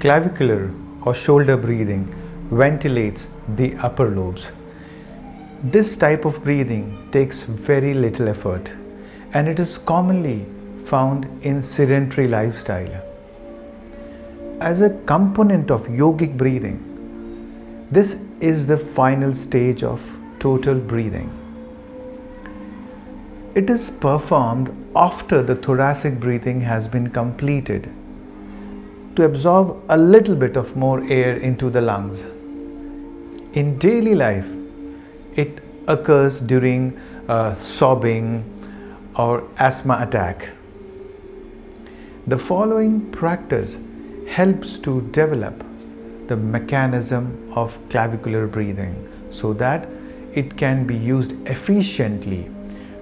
Clavicular or shoulder breathing ventilates the upper lobes. This type of breathing takes very little effort and it is commonly found in sedentary lifestyle. As a component of yogic breathing, this is the final stage of total breathing. It is performed after the thoracic breathing has been completed to absorb a little bit of more air into the lungs. In daily life, it occurs during sobbing or asthma attack. The following practice helps to develop the mechanism of clavicular breathing so that it can be used efficiently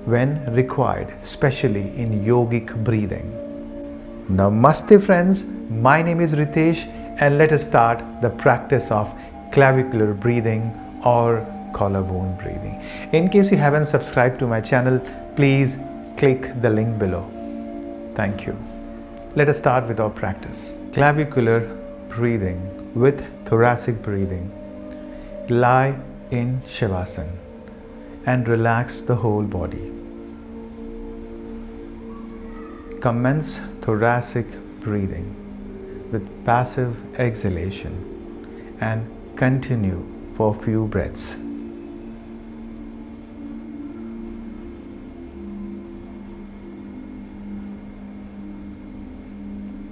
when required, especially in yogic breathing. Namaste friends, my name is Ritesh and let us start the practice of clavicular breathing or collarbone breathing. In case you haven't subscribed to my channel, please click the link below. Thank you. Let us start with our practice. Clavicular breathing with thoracic breathing. Lie in SHAVASANA and relax the whole body. Commence thoracic breathing with passive exhalation and continue for a few breaths.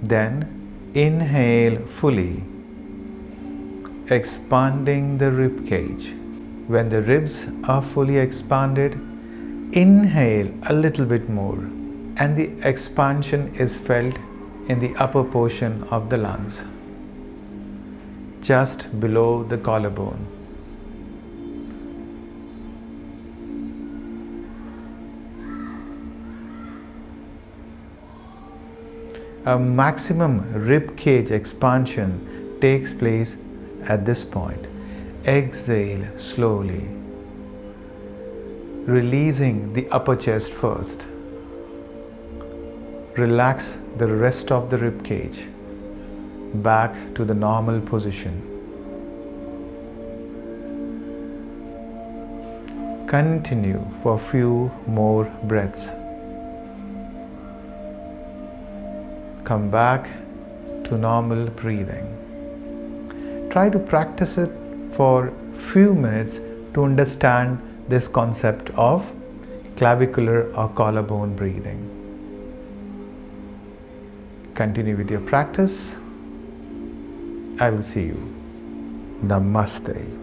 Then inhale fully, expanding the rib cage. When the ribs are fully expanded, inhale a little bit more and the expansion is felt in the upper portion of the lungs, just below the collarbone. A maximum rib cage expansion takes place at this point. Exhale slowly, releasing the upper chest first. Relax the rest of the rib cage back to the normal position. Continue for a few more breaths. Come back to normal breathing. Try to practice it for few minutes to understand this concept of clavicular or collarbone breathing. Continue with your practice. I will see you. Namaste.